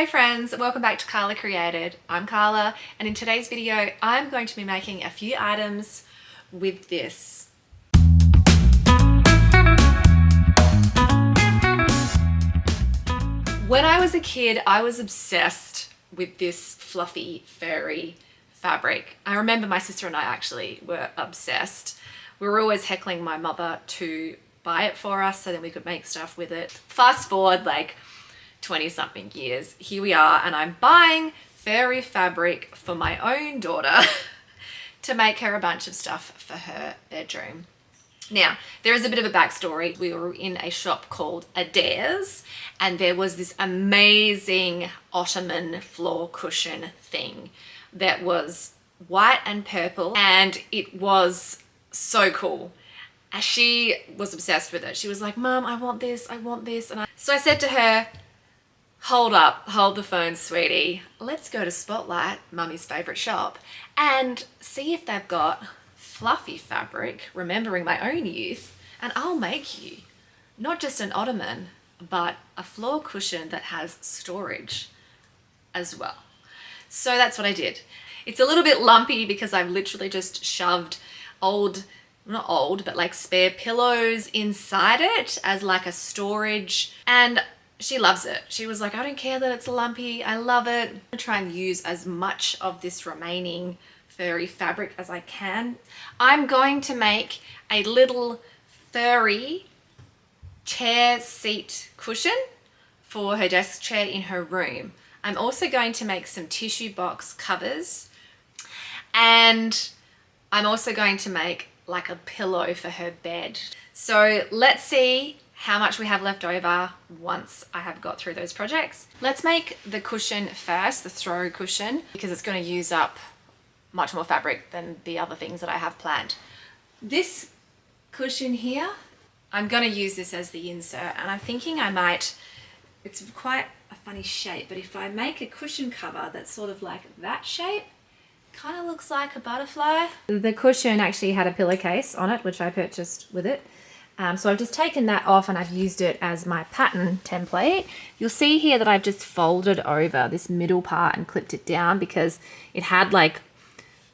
Hi friends, welcome back to Karla Created. I'm Karla, and in today's video I'm going to be making a few items with this. When I was a kid, I was obsessed with this fluffy, furry fabric. I remember my sister and I actually were obsessed. We were always heckling my mother to buy it for us so then we could make stuff with it. Fast forward like 20 something years, here we are, and I'm buying furry fabric for my own daughter to make her a bunch of stuff for her bedroom. Now, there is a bit of a backstory. We were in a shop called Adair's and there was this amazing ottoman floor cushion thing that was white and purple, and it was so cool. She was obsessed with it. She was like, "Mom, I want this, I want this." So I said to her, "Hold up, hold the phone, sweetie. Let's go to Spotlight, Mummy's favorite shop, and see if they've got fluffy fabric, remembering my own youth, and I'll make you not just an ottoman, but a floor cushion that has storage as well." So that's what I did. It's a little bit lumpy because I've literally just shoved not old, but like spare pillows inside it as like a storage, and she loves it. She was like, "I don't care that it's lumpy, I love it." I'm gonna try and use as much of this remaining furry fabric as I can. I'm going to make a little furry chair seat cushion for her desk chair in her room. I'm also going to make some tissue box covers, and I'm also going to make like a pillow for her bed. So let's see how much we have left over once I have got through those projects. Let's make the cushion first, the throw cushion, because it's going to use up much more fabric than the other things that I have planned. This cushion here, I'm going to use this as the insert, and I'm thinking I might, it's quite a funny shape, but if I make a cushion cover that's sort of like that shape, kind of looks like a butterfly. The cushion actually had a pillowcase on it, which I purchased with it. So I've just taken that off and I've used it as my pattern template. You'll see here that I've just folded over this middle part and clipped it down because it had like,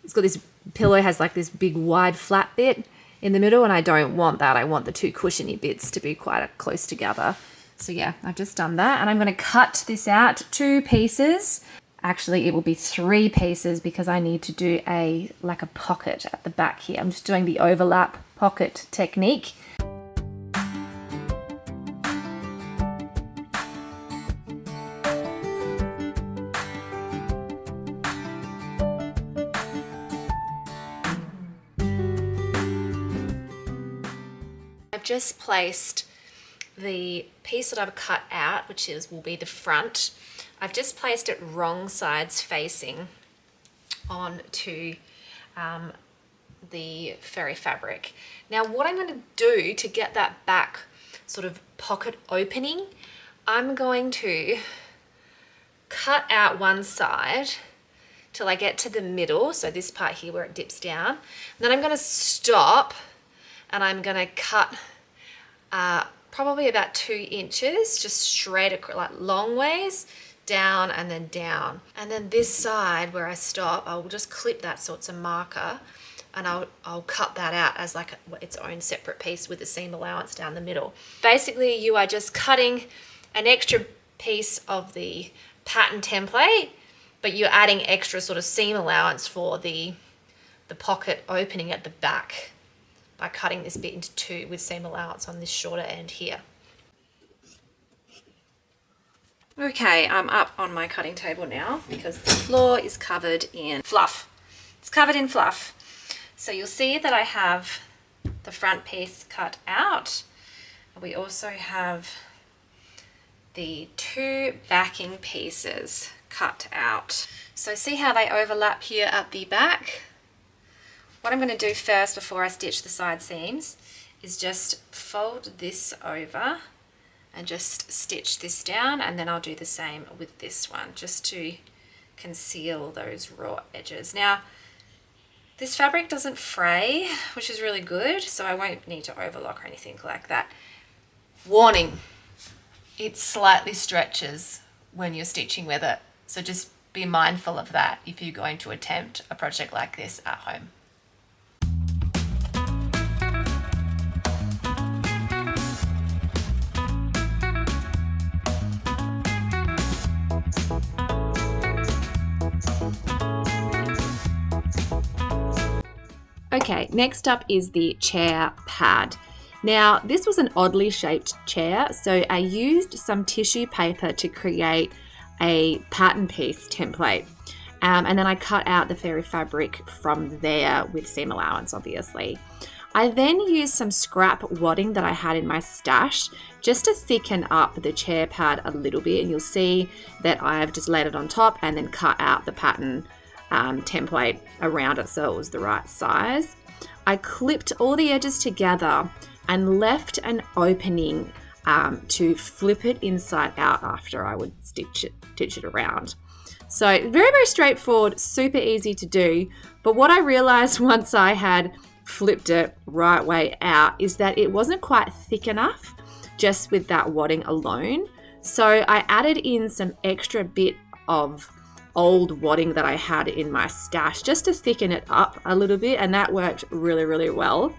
it's got this pillow has like this big wide flat bit in the middle, and I don't want that. I want the two cushiony bits to be quite close together. So yeah, I've just done that, and I'm going to cut this out 2 pieces. Actually, it will be 3 pieces because I need to do like a pocket at the back here. I'm just doing the overlap pocket technique. I've just placed the piece that I've cut out, which will be the front. I've just placed it wrong sides facing onto the furry fabric. Now what I'm going to do to get that back sort of pocket opening, I'm going to cut out one side till I get to the middle, so this part here where it dips down. And then I'm going to stop and I'm going to cut probably about 2 inches just straight across, like long ways down and then down. And then this side where I stop, I'll just clip that, so it's a marker, and I'll cut that out as like its own separate piece with the seam allowance down the middle. Basically, you are just cutting an extra piece of the pattern template, but you're adding extra sort of seam allowance for the pocket opening at the back by cutting this bit into 2 with seam allowance on this shorter end here. Okay, I'm up on my cutting table now because the floor is covered in fluff. It's covered in fluff. So you'll see that I have the front piece cut out. We also have the 2 backing pieces cut out. So see how they overlap here at the back? What I'm going to do first before I stitch the side seams is just fold this over and just stitch this down, and then I'll do the same with this one just to conceal those raw edges. Now this fabric doesn't fray, which is really good, so I won't need to overlock or anything like that. Warning, it slightly stretches when you're stitching with it. So just be mindful of that if you're going to attempt a project like this at home. Okay, next up is the chair pad. Now, this was an oddly shaped chair, so I used some tissue paper to create a pattern piece template. And then I cut out the fairy fabric from there with seam allowance, obviously. I then used some scrap wadding that I had in my stash just to thicken up the chair pad a little bit, and you'll see that I've just laid it on top and then cut out the pattern template around it so it was the right size. I clipped all the edges together and left an opening to flip it inside out after I would stitch it around. So very, very straightforward, super easy to do. But what I realized once I had flipped it right way out is that it wasn't quite thick enough just with that wadding alone. So I added in some extra bit of old wadding that I had in my stash just to thicken it up a little bit, and that worked really, really well.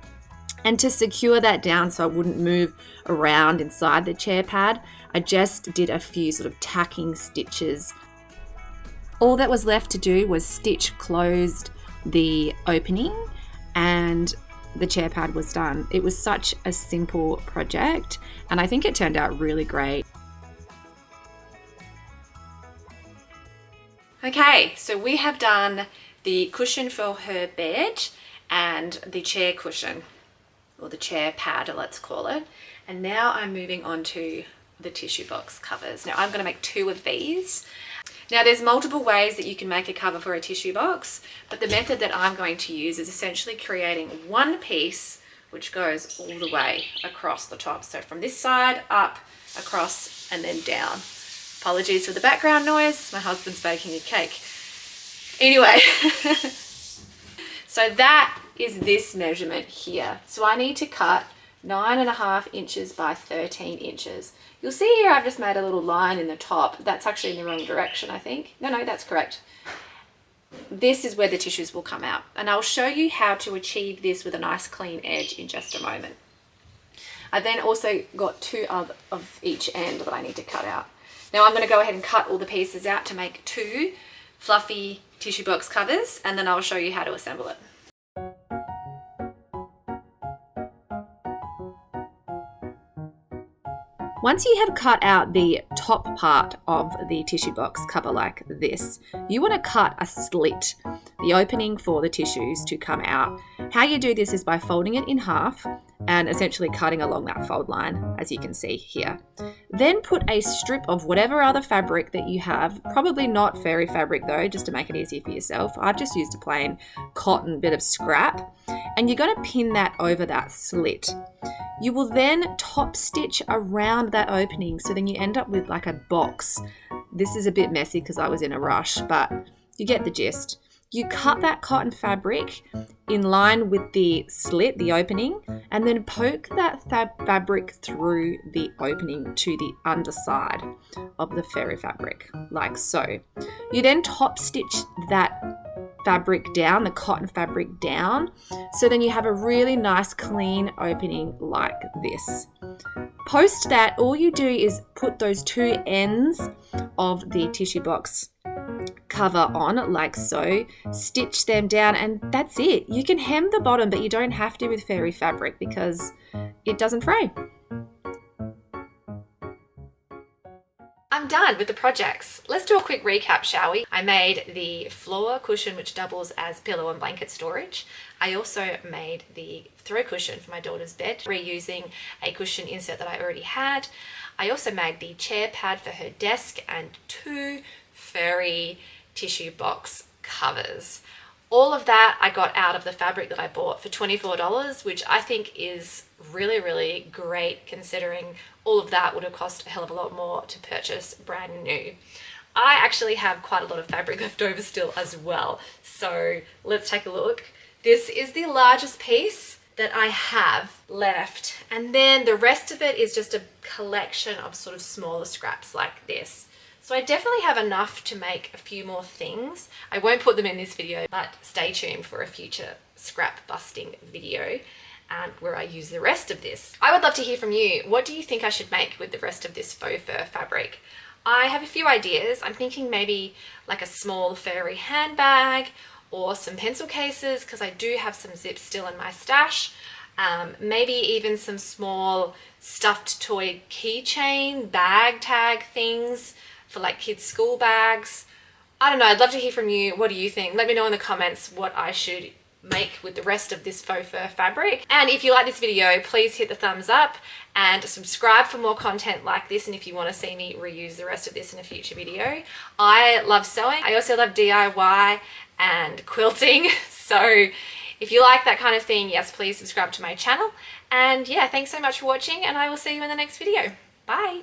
And to secure that down so it wouldn't move around inside the chair pad, I just did a few sort of tacking stitches. All that was left to do was stitch closed the opening and the chair pad was done. It was such a simple project and I think it turned out really great. Okay, so we have done the cushion for her bed and the chair cushion, or the chair pad, let's call it. And now I'm moving on to the tissue box covers. Now I'm going to make 2 of these. Now there's multiple ways that you can make a cover for a tissue box, but the method that I'm going to use is essentially creating one piece which goes all the way across the top. So from this side, up, across, and then down. Apologies for the background noise, my husband's baking a cake. Anyway, so that is this measurement here. So I need to cut 9.5 inches by 13 inches. You'll see here I've just made a little line in the top. That's actually in the wrong direction, I think. No, that's correct. This is where the tissues will come out. And I'll show you how to achieve this with a nice clean edge in just a moment. I then also got 2 of each end that I need to cut out. Now I'm going to go ahead and cut all the pieces out to make 2 fluffy tissue box covers, and then I'll show you how to assemble it. Once you have cut out the top part of the tissue box cover like this, you want to cut a slit, the opening for the tissues to come out. How you do this is by folding it in half and essentially cutting along that fold line, as you can see here. Then put a strip of whatever other fabric that you have, probably not fairy fabric though, just to make it easier for yourself. I've just used a plain cotton bit of scrap, and you're going to pin that over that slit. You will then top stitch around that opening, so then you end up with like a box. This is a bit messy because I was in a rush, but you get the gist. You cut that cotton fabric in line with the slit, the opening, and then poke that fabric through the opening to the underside of the fairy fabric, like so. You then top stitch that fabric down, the cotton fabric down, so then you have a really nice clean opening like this. Post that, all you do is put those 2 ends of the tissue box cover on like so, stitch them down, and that's it. You can hem the bottom, but you don't have to with fairy fabric because it doesn't fray. I'm done with the projects. Let's do a quick recap, shall we? I made the floor cushion, which doubles as pillow and blanket storage. I also made the throw cushion for my daughter's bed, reusing a cushion insert that I already had. I also made the chair pad for her desk and 2 fairy tissue box covers. All of that I got out of the fabric that I bought for $24, which I think is really, really great considering all of that would have cost a hell of a lot more to purchase brand new. I actually have quite a lot of fabric left over still as well. So let's take a look. This is the largest piece that I have left. And then the rest of it is just a collection of sort of smaller scraps like this. So I definitely have enough to make a few more things. I won't put them in this video, but stay tuned for a future scrap busting video where I use the rest of this. I would love to hear from you. What do you think I should make with the rest of this faux fur fabric? I have a few ideas. I'm thinking maybe like a small furry handbag or some pencil cases, because I do have some zips still in my stash. Maybe even some small stuffed toy keychain, bag tag things for like kids' school bags. I don't know, I'd love to hear from you. What do you think? Let me know in the comments what I should make with the rest of this faux fur fabric. And if you like this video, please hit the thumbs up and subscribe for more content like this, and if you want to see me reuse the rest of this in a future video. I love sewing. I also love DIY and quilting. So if you like that kind of thing, yes, please subscribe to my channel. And yeah, thanks so much for watching, and I will see you in the next video. Bye.